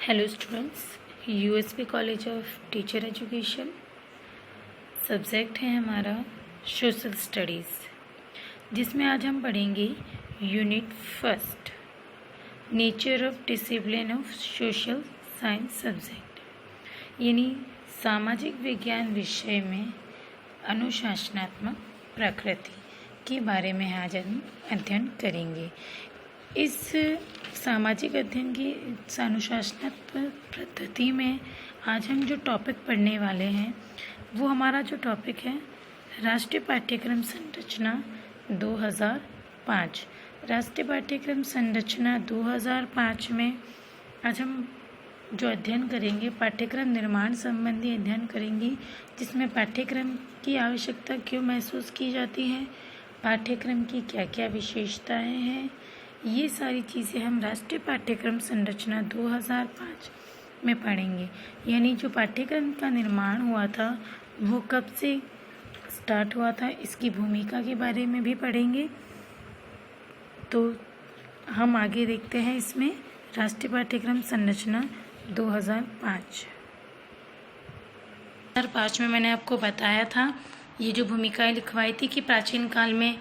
Hello students, USP college of teacher education. Subject है हमारा social studies, जिसमें आज हम पढ़ेंगे unit first, nature of discipline of social science subject, यानी सामाजिक विज्ञान विषय में अनुशासनात्मक प्रकृति के बारे में आज हम अध्ययन करेंगे। इस सामाजिक अध्ययन की अनुशासनात्मक पद्धति में आज हम जो टॉपिक पढ़ने वाले हैं वो हमारा जो टॉपिक है राष्ट्रीय पाठ्यक्रम संरचना 2005। राष्ट्रीय पाठ्यक्रम संरचना 2005 में आज हम जो अध्ययन करेंगे पाठ्यक्रम निर्माण संबंधी अध्ययन करेंगे, जिसमें पाठ्यक्रम की आवश्यकता क्यों महसूस की जाती है, पाठ्यक्रम की क्या क्या विशेषताएं हैं, ये सारी चीज़ें हम राष्ट्रीय पाठ्यक्रम संरचना 2005 में पढ़ेंगे। यानी जो पाठ्यक्रम का निर्माण हुआ था वो कब से स्टार्ट हुआ था, इसकी भूमिका के बारे में भी पढ़ेंगे। तो हम आगे देखते हैं इसमें राष्ट्रीय पाठ्यक्रम संरचना 2005 में मैंने आपको बताया था ये जो भूमिकाएं लिखवाई थी कि प्राचीन काल में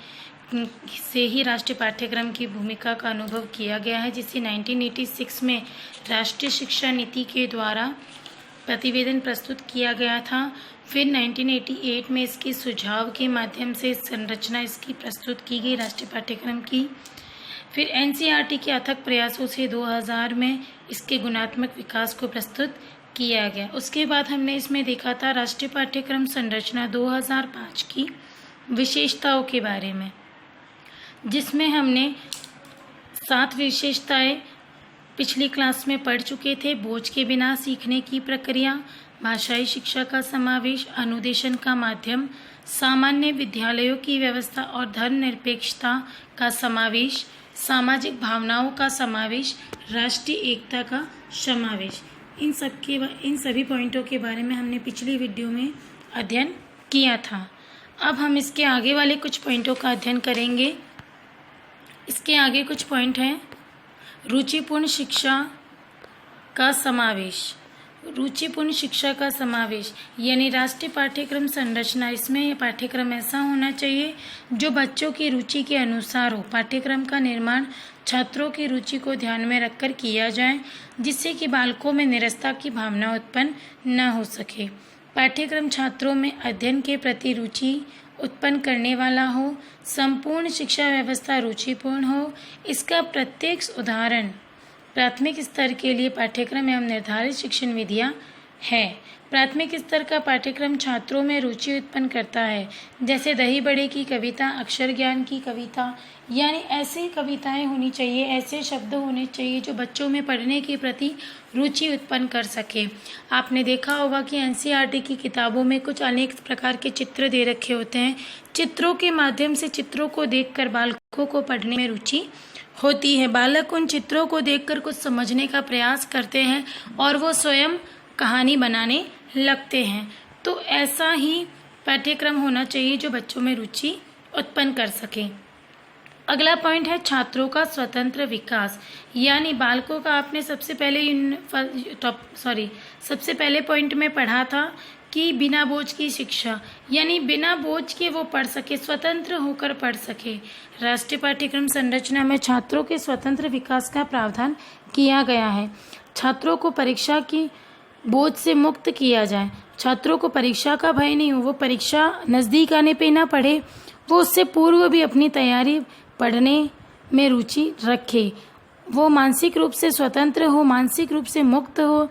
से ही राष्ट्रीय पाठ्यक्रम की भूमिका का अनुभव किया गया है, जिसे 1986 में राष्ट्रीय शिक्षा नीति के द्वारा प्रतिवेदन प्रस्तुत किया गया था। फिर 1988 में इसके सुझाव के माध्यम से संरचना इसकी प्रस्तुत की गई राष्ट्रीय पाठ्यक्रम की। फिर एनसीईआरटी के अथक प्रयासों से 2000 में इसके गुणात्मक विकास को प्रस्तुत किया गया। उसके बाद हमने इसमें देखा था राष्ट्रीय पाठ्यक्रम संरचना 2005 की विशेषताओं के बारे में, जिसमें हमने 7 विशेषताएं पिछली क्लास में पढ़ चुके थे। बोझ के बिना सीखने की प्रक्रिया, भाषाई शिक्षा का समावेश, अनुदेशन का माध्यम, सामान्य विद्यालयों की व्यवस्था और धर्मनिरपेक्षता का समावेश, सामाजिक भावनाओं का समावेश, राष्ट्रीय एकता का समावेश। इन सभी पॉइंटों के बारे में हमने पिछली वीडियो में अध्ययन किया था। अब हम इसके आगे वाले कुछ पॉइंटों का अध्ययन करेंगे। इसके आगे कुछ पॉइंट हैं रुचिपूर्ण शिक्षा का समावेश। रुचिपूर्ण शिक्षा का समावेश यानी राष्ट्रीय पाठ्यक्रम संरचना, इसमें यह पाठ्यक्रम ऐसा होना चाहिए जो बच्चों की रुचि के अनुसार हो। पाठ्यक्रम का निर्माण छात्रों की रुचि को ध्यान में रखकर किया जाए, जिससे कि बालकों में निरस्ता की भावना उत्पन्न न हो सके। पाठ्यक्रम छात्रों में अध्ययन के प्रति रुचि उत्पन्न करने वाला हो। संपूर्ण शिक्षा व्यवस्था रुचिपूर्ण हो। इसका प्रत्येक उदाहरण प्राथमिक स्तर के लिए पाठ्यक्रम एवं निर्धारित शिक्षण विधियाँ है। प्राथमिक स्तर का पाठ्यक्रम छात्रों में रुचि उत्पन्न करता है, जैसे दही बड़े की कविता, अक्षर ज्ञान की कविता, यानी ऐसी कविताएं होनी चाहिए, ऐसे शब्द होने चाहिए जो बच्चों में पढ़ने के प्रति रुचि उत्पन्न कर सके। आपने देखा होगा कि एनसीईआरटी की किताबों में कुछ अनेक प्रकार के चित्र दे रखे होते हैं। चित्रों के माध्यम से चित्रों को देखकर बालकों को पढ़ने में रुचि होती है। बालक उन चित्रों को देखकर कुछ समझने का प्रयास करते हैं और वो स्वयं कहानी बनाने लगते हैं। तो ऐसा ही पाठ्यक्रम होना चाहिए जो बच्चों में रुचि उत्पन्न कर सके। अगला पॉइंट है छात्रों का स्वतंत्र विकास, यानी बालकों का आपने सबसे पहले पॉइंट में पढ़ा था कि बिना बोझ की शिक्षा, यानी बिना बोझ के वो पढ़ सके, स्वतंत्र होकर पढ़ सके। राष्ट्रीय पाठ्यक्रम संरचना में छात्रों के स्वतंत्र विकास का प्रावधान किया गया है। छात्रों को परीक्षा की बोझ से मुक्त किया जाए। छात्रों को परीक्षा का भय नहीं हो, वो परीक्षा नज़दीक आने पे ना पढ़े, वो उससे पूर्व भी अपनी तैयारी पढ़ने में रुचि रखे। वो मानसिक रूप से स्वतंत्र हो, मानसिक रूप से मुक्त हो।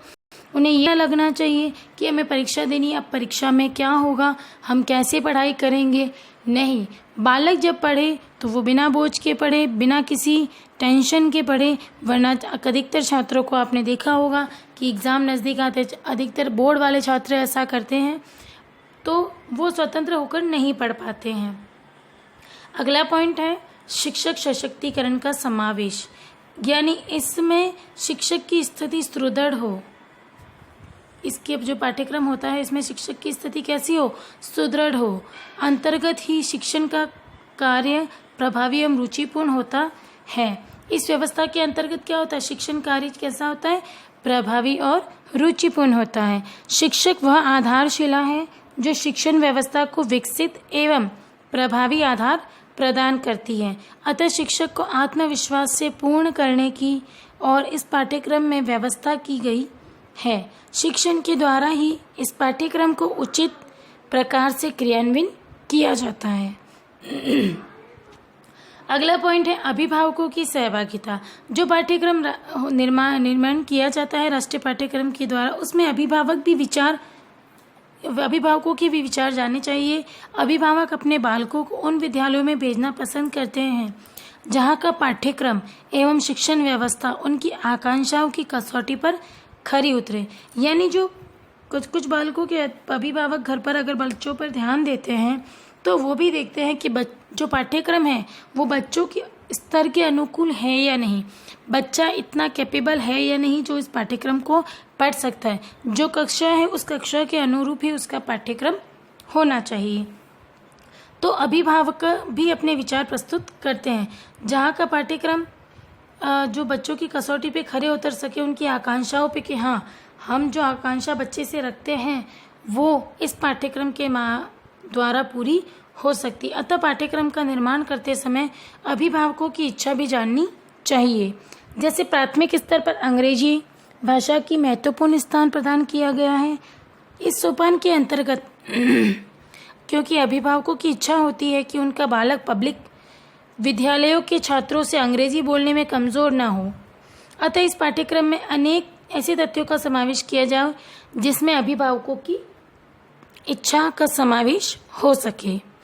उन्हें यह लगना चाहिए कि हमें परीक्षा देनी है, अब परीक्षा में क्या होगा, हम कैसे पढ़ाई करेंगे। नहीं, बालक जब पढ़े तो वो बिना बोझ के पढ़े, बिना किसी टेंशन के पढ़े। वरना अधिकतर छात्रों को आपने देखा होगा कि एग्ज़ाम नज़दीक आते, अधिकतर बोर्ड वाले छात्र ऐसा करते हैं, तो वो स्वतंत्र होकर नहीं पढ़ पाते हैं। अगला पॉइंट है शिक्षक सशक्तिकरण का समावेश, यानी इसमें शिक्षक की स्थिति सुदृढ़ हो। इसके जो पाठ्यक्रम होता है इसमें शिक्षक की स्थिति कैसी हो, सुदृढ़ हो। अंतर्गत ही शिक्षण का कार्य प्रभावी एवं रुचिपूर्ण होता है। इस व्यवस्था के अंतर्गत क्या होता है, शिक्षण कार्य कैसा होता है, प्रभावी और रुचिपूर्ण होता है। शिक्षक वह आधारशिला है जो शिक्षण व्यवस्था को विकसित एवं प्रभावी आधार प्रदान करती है। अतः शिक्षक को आत्मविश्वास से पूर्ण करने की और इस पाठ्यक्रम में व्यवस्था की गई है। शिक्षण के द्वारा ही इस पाठ्यक्रम को उचित प्रकार से क्रियान्वित किया जाता है। अगला पॉइंट है अभिभावकों की सहभागिता। जो पाठ्यक्रम निर्माण किया जाता है राष्ट्रीय पाठ्यक्रम के द्वारा, उसमें अभिभावकों के भी विचार जाने चाहिए। अभिभावक अपने बालकों को उन विद्यालयों में भेजना पसंद करते हैं जहां का पाठ्यक्रम एवं शिक्षण व्यवस्था उनकी आकांक्षाओं की कसौटी पर खरी उतरे। यानी जो कुछ बालकों के अभिभावक घर पर अगर बच्चों पर ध्यान देते हैं तो वो भी देखते हैं कि जो पाठ्यक्रम है वो बच्चों के स्तर के अनुकूल है या नहीं, बच्चा इतना कैपेबल है या नहीं जो इस पाठ्यक्रम को पढ़ सकता है। जो कक्षा है उस कक्षा के अनुरूप ही उसका पाठ्यक्रम होना चाहिए। तो अभिभावक भी अपने विचार प्रस्तुत करते हैं जहाँ का पाठ्यक्रम जो बच्चों की कसौटी पे खरे उतर सके, उनकी आकांक्षाओं पे कि हाँ हम जो आकांक्षा बच्चे से रखते हैं वो इस पाठ्यक्रम के द्वारा पूरी हो सकती। अतः पाठ्यक्रम का निर्माण करते समय अभिभावकों की इच्छा भी जाननी चाहिए। जैसे प्राथमिक स्तर पर अंग्रेजी भाषा की महत्वपूर्ण स्थान प्रदान किया गया है। इस सोपान के अंतर्गत क्योंकि अभिभावकों की इच्छा होती है कि उनका बालक पब्लिक विद्यालयों के छात्रों से अंग्रेजी बोलने में कमज़ोर ना हो, अतः इस पाठ्यक्रम में अनेक ऐसे तथ्यों का समावेश किया जाए जिसमें अभिभावकों की इच्छा का समावेश हो सके।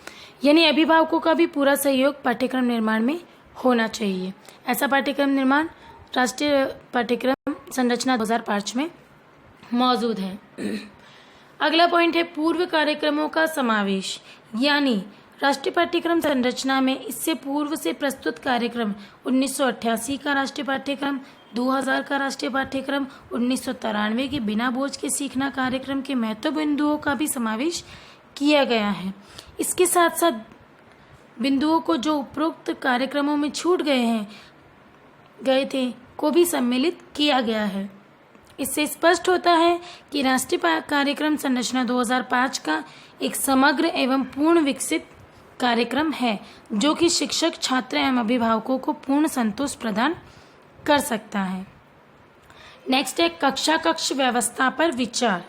यानी अभिभावकों का भी पूरा सहयोग पाठ्यक्रम निर्माण में होना चाहिए। ऐसा पाठ्यक्रम निर्माण राष्ट्रीय पाठ्यक्रम संरचना 2005 में मौजूद है। अगला पॉइंट है पूर्व कार्यक्रमों का समावेश। यानी राष्ट्रीय पाठ्यक्रम संरचना में इससे पूर्व से प्रस्तुत कार्यक्रम 1988 का राष्ट्रीय पाठ्यक्रम, 2000 का राष्ट्रीय पाठ्यक्रम, 1993 के बिना बोझ के सीखना कार्यक्रम के महत्व बिंदुओं का भी समावेश किया गया है। इसके साथ साथ बिंदुओं को जो उपरोक्त कार्यक्रमों में छूट गए थे को भी सम्मिलित किया गया है। इससे स्पष्ट होता है कि राष्ट्रीय कार्यक्रम संरचना 2005 का एक समग्र एवं पूर्ण विकसित कार्यक्रम है जो कि शिक्षक, छात्र एवं अभिभावकों को पूर्ण संतोष प्रदान कर सकता है। नेक्स्ट है कक्ष व्यवस्था पर विचार।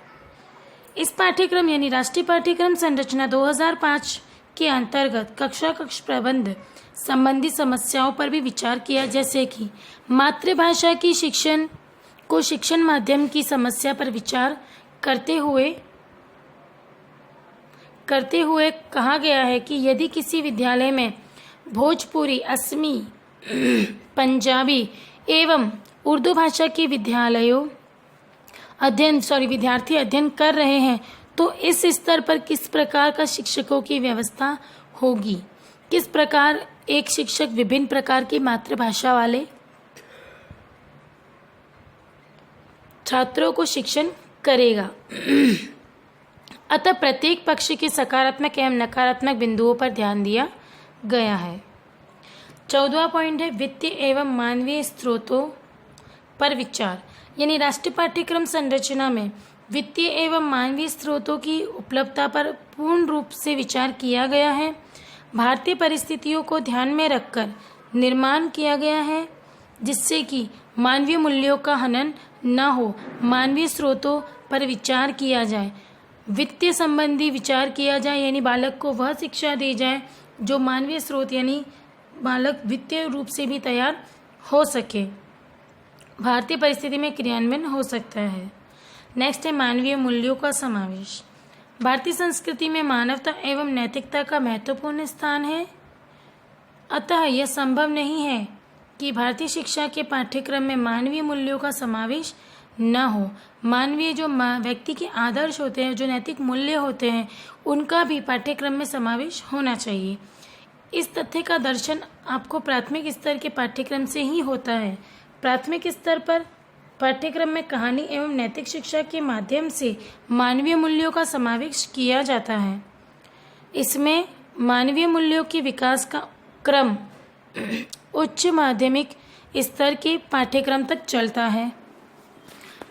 इस पाठ्यक्रम यानी राष्ट्रीय पाठ्यक्रम संरचना 2005 के अंतर्गत कक्ष प्रबंध संबंधी समस्याओं पर भी विचार किया, जैसे कि मातृभाषा की शिक्षण माध्यम की समस्या पर विचार करते हुए कहा गया है कि यदि किसी विद्यालय में भोजपुरी, असमी, पंजाबी एवं उर्दू भाषा के विद्यार्थी अध्ययन कर रहे हैं तो इस स्तर पर किस प्रकार का शिक्षकों की व्यवस्था होगी, किस प्रकार एक शिक्षक विभिन्न प्रकार की मातृभाषा वाले छात्रों को शिक्षण करेगा। अतः प्रत्येक पक्ष के सकारात्मक एवं नकारात्मक बिंदुओं पर ध्यान दिया गया है। 14वां पॉइंट है वित्तीय एवं मानवीय स्रोतों पर विचार। यानी राष्ट्रीय पाठ्यक्रम संरचना में वित्तीय एवं मानवीय स्रोतों की उपलब्धता पर पूर्ण रूप से विचार किया गया है। भारतीय परिस्थितियों को ध्यान में रखकर निर्माण किया गया है जिससे कि मानवीय मूल्यों का हनन न हो। मानवीय स्रोतों पर विचार किया जाए, वित्तीय संबंधी विचार किया जाए, यानी बालक को वह शिक्षा दी जाए जो मानवीय स्रोत यानी बालक वित्तीय रूप से भी तैयार हो सके, भारतीय परिस्थिति में क्रियान्वयन हो सकता है। नेक्स्ट है मानवीय मूल्यों का समावेश। भारतीय संस्कृति में मानवता एवं नैतिकता का महत्वपूर्ण स्थान है। अतः यह संभव नहीं है कि भारतीय शिक्षा के पाठ्यक्रम में मानवीय मूल्यों का समावेश न हो। मानवीय जो व्यक्ति के आदर्श होते हैं, जो नैतिक मूल्य होते हैं, उनका भी पाठ्यक्रम में समावेश होना चाहिए। इस तथ्य का दर्शन आपको प्राथमिक स्तर के पाठ्यक्रम से ही होता है। प्राथमिक स्तर पर पाठ्यक्रम में कहानी एवं नैतिक शिक्षा के माध्यम से मानवीय मूल्यों का समावेश किया जाता है। इसमें मानवीय मूल्यों के विकास का क्रम उच्च माध्यमिक स्तर के पाठ्यक्रम तक चलता है।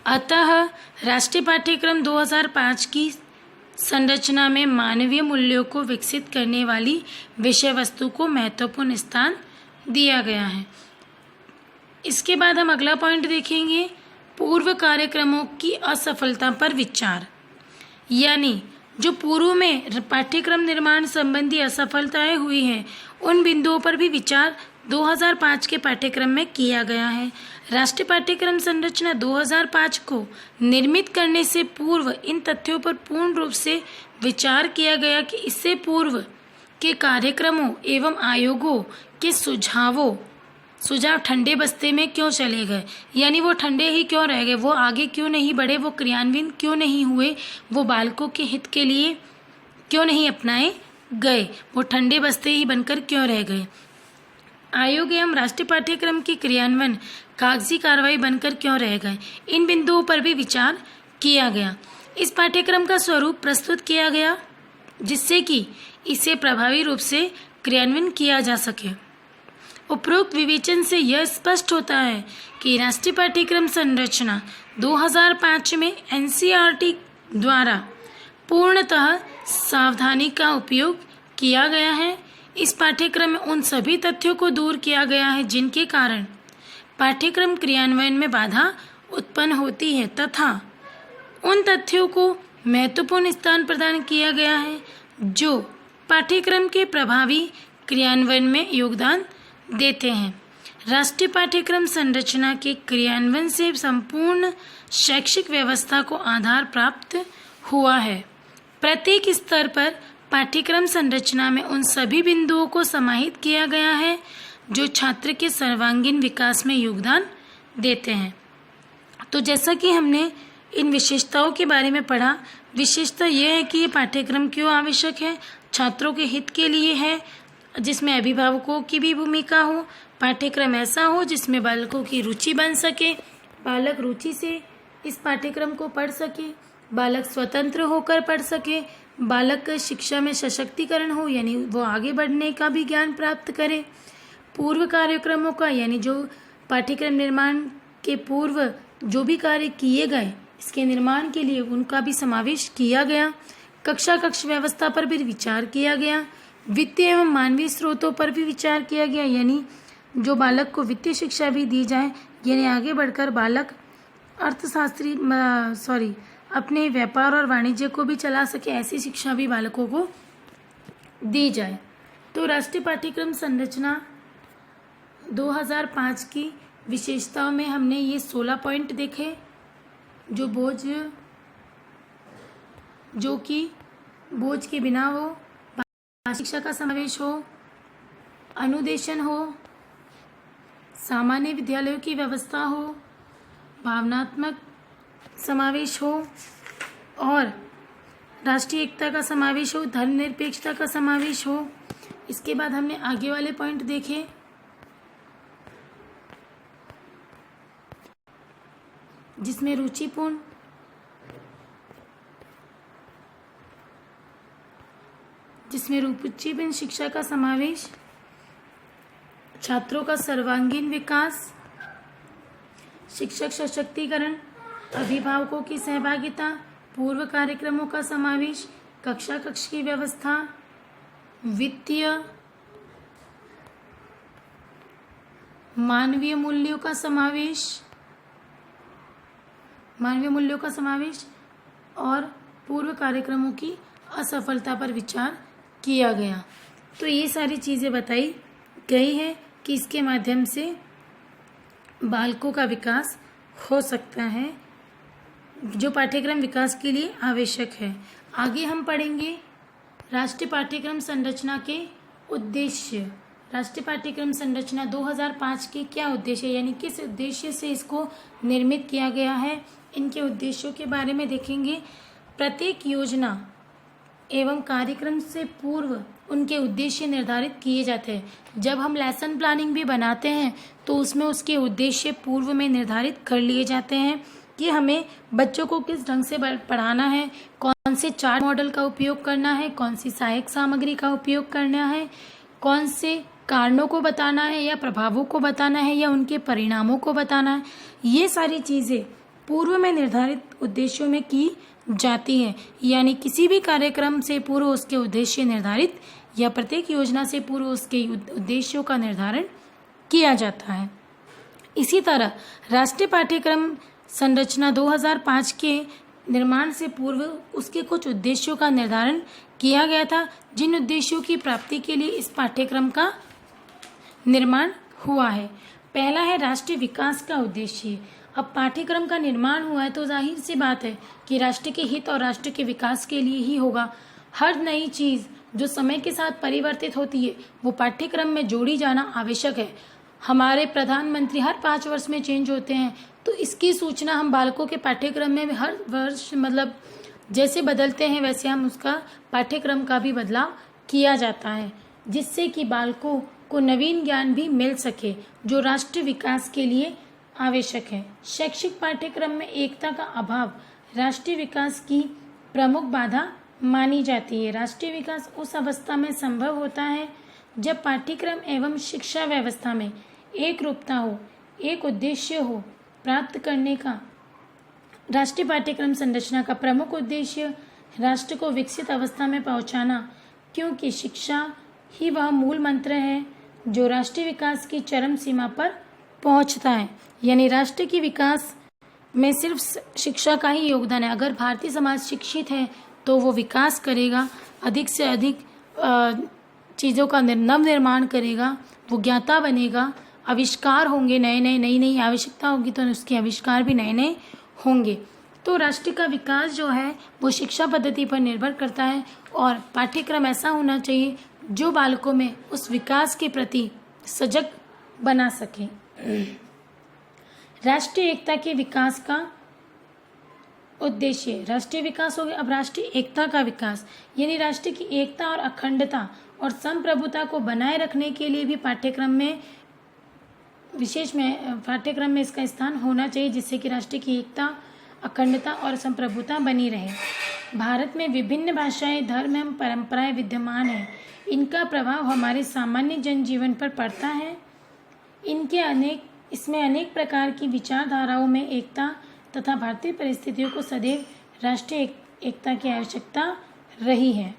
अतः राष्ट्रीय पाठ्यक्रम 2005 की संरचना में मानवीय मूल्यों को विकसित करने वाली विषय वस्तु को महत्वपूर्ण स्थान दिया गया है। इसके बाद हम अगला पॉइंट देखेंगे, पूर्व कार्यक्रमों की असफलता पर विचार। यानी जो पूर्व में पाठ्यक्रम निर्माण संबंधी असफलताएं हुई हैं, उन बिंदुओं पर भी विचार 2005 के पाठ्यक्रम में किया गया है। राष्ट्रीय पाठ्यक्रम संरचना 2005 को निर्मित करने से पूर्व इन तथ्यों पर पूर्ण रूप से विचार किया गया कि इससे पूर्व के कार्यक्रमों एवं आयोगों के सुझाव ठंडे बस्ते में क्यों चले गए, यानी वो ठंडे ही क्यों रह गए, वो आगे क्यों नहीं बढ़े, वो क्रियान्वित क्यों नहीं हुए, वो बालकों के हित के लिए क्यों नहीं अपनाए गए, वो ठंडे बस्ते ही बनकर क्यों रह गए। आयोग एवं राष्ट्रीय पाठ्यक्रम की क्रियान्वयन कागजी कार्रवाई बनकर क्यों रह गए, इन बिंदुओं पर भी विचार किया गया। इस पाठ्यक्रम का स्वरूप प्रस्तुत किया गया जिससे कि इसे प्रभावी रूप से क्रियान्वयन किया जा सके। उपरोक्त विवेचन से यह स्पष्ट होता है कि राष्ट्रीय पाठ्यक्रम संरचना 2005 में एनसीईआरटी द्वारा पूर्णतः सावधानी का उपयोग किया गया है। इस पाठ्यक्रम में उन सभी तथ्यों को दूर किया गया है जिनके कारण पाठ्यक्रम क्रियान्वयन में बाधा उत्पन्न होती है तथा उन तथ्यों को महत्वपूर्ण स्थान प्रदान किया गया है जो पाठ्यक्रम के प्रभावी क्रियान्वयन में योगदान देते हैं। राष्ट्रीय पाठ्यक्रम संरचना के क्रियान्वयन से संपूर्ण शैक्षिक व्यवस्था को आधार प्राप्त हुआ है। प्रत्येक स्तर पर पाठ्यक्रम संरचना में उन सभी बिंदुओं को समाहित किया गया है जो छात्र के सर्वांगीण विकास में योगदान देते हैं। तो जैसा कि हमने इन विशेषताओं के बारे में पढ़ा, विशेषता यह है कि ये पाठ्यक्रम क्यों आवश्यक है, छात्रों के हित के लिए है, जिसमें अभिभावकों की भी भूमिका हो, पाठ्यक्रम ऐसा हो जिसमें बालकों की रुचि बन सके, बालक रुचि से इस पाठ्यक्रम को पढ़ सके, बालक स्वतंत्र होकर पढ़ सके, बालक शिक्षा में सशक्तिकरण हो, यानी वो आगे बढ़ने का भी ज्ञान प्राप्त करे। पूर्व कार्यक्रमों का, यानी जो पाठ्यक्रम निर्माण के पूर्व जो भी कार्य किए गए इसके निर्माण के लिए उनका भी समावेश किया गया। कक्ष व्यवस्था पर भी विचार किया गया। वित्तीय एवं मानवीय स्रोतों पर भी विचार किया गया, यानी जो बालक को वित्तीय शिक्षा भी दी जाए, यानी आगे बढ़कर बालक अपने व्यापार और वाणिज्य को भी चला सके, ऐसी शिक्षा भी बालकों को दी जाए। तो राष्ट्रीय पाठ्यक्रम संरचना 2005 की विशेषताओं में हमने ये 16 पॉइंट देखे, जो कि बोझ के बिना हो, शिक्षा का समावेश हो, अनुदेशन हो, सामान्य विद्यालयों की व्यवस्था हो, भावनात्मक समावेश हो और राष्ट्रीय एकता का समावेश हो, धर्मनिरपेक्षता का समावेश हो। इसके बाद हमने आगे वाले पॉइंट देखे, जिसमें रुचिपूर्ण, शिक्षा का समावेश, छात्रों का सर्वांगीण विकास, शिक्षक सशक्तिकरण, अभिभावकों की सहभागिता, पूर्व कार्यक्रमों का समावेश, कक्षा की व्यवस्था, वित्तीय मानवीय मूल्यों का समावेश और पूर्व कार्यक्रमों की असफलता पर विचार किया गया। तो ये सारी चीज़ें बताई गई है कि इसके माध्यम से बालकों का विकास हो सकता है, जो पाठ्यक्रम विकास के लिए आवश्यक है। आगे हम पढ़ेंगे राष्ट्रीय पाठ्यक्रम संरचना के उद्देश्य। राष्ट्रीय पाठ्यक्रम संरचना 2005 के क्या उद्देश्य, यानी किस उद्देश्य से इसको निर्मित किया गया है, इनके उद्देश्यों के बारे में देखेंगे। प्रत्येक योजना एवं कार्यक्रम से पूर्व उनके उद्देश्य निर्धारित किए जाते हैं। जब हम लेसन प्लानिंग भी बनाते हैं तो उसमें उसके उद्देश्य पूर्व में निर्धारित कर लिए जाते हैं कि हमें बच्चों को किस ढंग से पढ़ाना है, कौन से चार्ट मॉडल का उपयोग करना है, कौन सी सहायक सामग्री का उपयोग करना है, कौन से कारणों को बताना है या प्रभावों को बताना है या उनके परिणामों को बताना है, ये सारी चीज़ें पूर्व में निर्धारित उद्देश्यों में की जाती है। यानी किसी भी कार्यक्रम से पूर्व उसके उद्देश्य निर्धारित या प्रत्येक योजना से पूर्व उसके उद्देश्यों का निर्धारण किया जाता है। इसी तरह राष्ट्रीय पाठ्यक्रम संरचना 2005 के निर्माण से पूर्व उसके कुछ उद्देश्यों का निर्धारण किया गया था, जिन उद्देश्यों की प्राप्ति के लिए इस पाठ्यक्रम का निर्माण हुआ है। पहला है राष्ट्रीय विकास का उद्देश्य। अब पाठ्यक्रम का निर्माण हुआ है तो जाहिर सी बात है कि राष्ट्र के हित और राष्ट्र के विकास के लिए ही होगा। हर नई चीज़ जो समय के साथ परिवर्तित होती है वो पाठ्यक्रम में जोड़ी जाना आवश्यक है। हमारे प्रधानमंत्री हर 5 वर्ष में चेंज होते हैं, तो इसकी सूचना हम बालकों के पाठ्यक्रम में हर वर्ष मतलब जैसे बदलते हैं वैसे हम उसका पाठ्यक्रम का भी बदलाव किया जाता है, जिससे कि बालकों को नवीन ज्ञान भी मिल सके जो राष्ट्र विकास के लिए आवश्यक है। शैक्षिक पाठ्यक्रम में एकता का अभाव राष्ट्रीय विकास की प्रमुख बाधा मानी जाती है। राष्ट्रीय विकास उस अवस्था में संभव होता है जब पाठ्यक्रम एवं शिक्षा व्यवस्था में एक रूपता हो, एक उद्देश्य हो प्राप्त करने का। राष्ट्रीय पाठ्यक्रम संरचना का प्रमुख उद्देश्य राष्ट्र को विकसित अवस्था में पहुंचाना, क्योंकि शिक्षा ही वह मूल मंत्र है जो राष्ट्रीय विकास की चरम सीमा पर पहुंचता है। यानी राष्ट्र की विकास में सिर्फ शिक्षा का ही योगदान है। अगर भारतीय समाज शिक्षित है तो वो विकास करेगा, अधिक से अधिक चीज़ों का नव निर्माण करेगा, वो ज्ञाता बनेगा, आविष्कार होंगे, नई नई आवश्यकता होगी तो उसके आविष्कार भी नए नए होंगे। तो राष्ट्र का विकास जो है वो शिक्षा पद्धति पर निर्भर करता है और पाठ्यक्रम ऐसा होना चाहिए जो बालकों में उस विकास के प्रति सजग बना सके। राष्ट्रीय एकता के विकास का उद्देश्य, राष्ट्रीय विकास हो गया। अब राष्ट्रीय एकता का विकास यानी राष्ट्र की एकता और अखंडता और संप्रभुता को बनाए रखने के लिए भी पाठ्यक्रम में इसका स्थान होना चाहिए, जिससे कि राष्ट्र की एकता, अखंडता और संप्रभुता बनी रहे। भारत में विभिन्न भाषाएं, धर्म एवं परंपराएं विद्यमान हैं। इनका प्रभाव हमारे सामान्य जनजीवन पर पड़ता है। इसमें अनेक प्रकार की विचारधाराओं में एकता तथा भारतीय परिस्थितियों को सदैव राष्ट्रीय एकता की आवश्यकता रही है,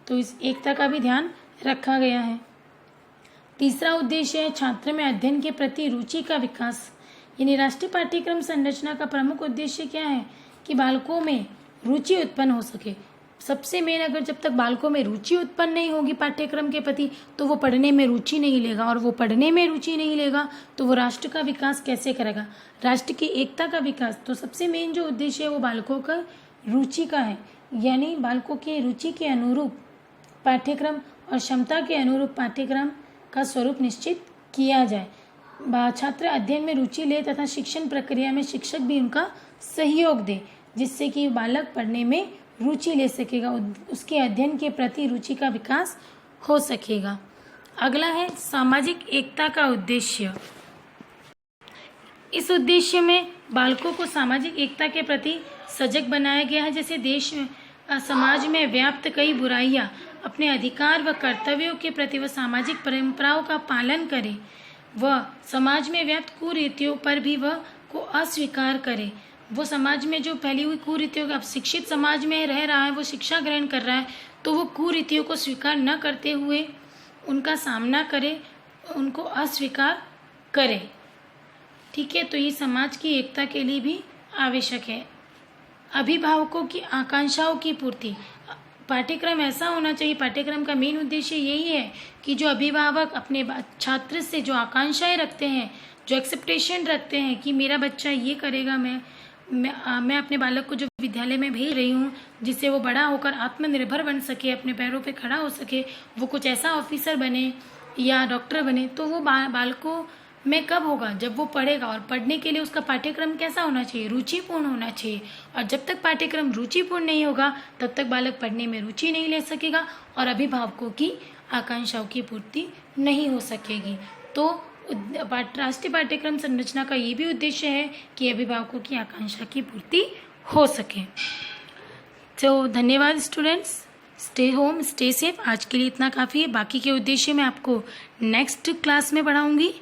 तो इस एकता का भी ध्यान रखा गया है। तीसरा उद्देश्य है छात्र में अध्ययन के प्रति रुचि का विकास। यानी राष्ट्रीय पाठ्यक्रम संरचना का प्रमुख उद्देश्य क्या है कि बालकों में रुचि उत्पन्न हो सके। सबसे मेन, अगर जब तक बालकों में रुचि उत्पन्न नहीं होगी पाठ्यक्रम के प्रति तो वो पढ़ने में रुचि नहीं लेगा, और वो पढ़ने में रुचि नहीं लेगा तो वो राष्ट्र का विकास कैसे करेगा, राष्ट्र की एकता का विकास। तो सबसे मेन जो उद्देश्य है वो बालकों का रुचि का है, यानी बालकों के रुचि के अनुरूप पाठ्यक्रम और क्षमता के अनुरूप पाठ्यक्रम का स्वरूप निश्चित किया जाए। छात्र अध्ययन में रुचि ले तथा शिक्षण प्रक्रिया में शिक्षक भी उनका सहयोग दे, जिससे कि बालक पढ़ने में रुचि ले सकेगा, उसके अध्ययन के प्रति रुचि का विकास हो सकेगा। अगला है सामाजिक एकता का उद्देश्य। इस उद्देश्य में बालकों को सामाजिक एकता के प्रति सजग बनाया गया है। जैसे देश में समाज में व्याप्त कई बुराइयां, अपने अधिकार व कर्तव्यों के प्रति वह सामाजिक परंपराओं का पालन करे, वह समाज में व्याप्त कुरीतियों पर भी वह को अस्वीकार करे। वो समाज में जो फैली हुई कुरीतियों, अब शिक्षित समाज में रह रहा है, वो शिक्षा ग्रहण कर रहा है, तो वो कुरीतियों को स्वीकार न करते हुए उनका सामना करे, उनको अस्वीकार करे। ठीक है, तो ये समाज की एकता के लिए भी आवश्यक है। अभिभावकों की आकांक्षाओं की पूर्ति। पाठ्यक्रम ऐसा होना चाहिए, पाठ्यक्रम का मेन उद्देश्य यही है कि जो अभिभावक अपने छात्र से जो आकांक्षाएं रखते हैं, जो एक्सपेक्टेशन रखते हैं कि मेरा बच्चा ये करेगा, मैं अपने बालक को जो विद्यालय में भेज रही हूँ जिससे वो बड़ा होकर आत्मनिर्भर बन सके, अपने पैरों पे खड़ा हो सके, वो कुछ ऐसा ऑफिसर बने या डॉक्टर बने, तो वो बालकों में कब होगा, जब वो पढ़ेगा। और पढ़ने के लिए उसका पाठ्यक्रम कैसा होना चाहिए, रुचिपूर्ण होना चाहिए। और जब तक पाठ्यक्रम रुचिपूर्ण नहीं होगा तब तक बालक पढ़ने में रुचि नहीं ले सकेगा और अभिभावकों की आकांक्षाओं की पूर्ति नहीं हो सकेगी। तो राष्ट्रीय पाठ्यक्रम संरचना का ये भी उद्देश्य है कि अभिभावकों की आकांक्षा की पूर्ति हो सके। तो धन्यवाद students. Stay home, stay safe. आज के लिए इतना काफ़ी है, बाकी के उद्देश्य मैं आपको नेक्स्ट क्लास में पढ़ाऊँगी।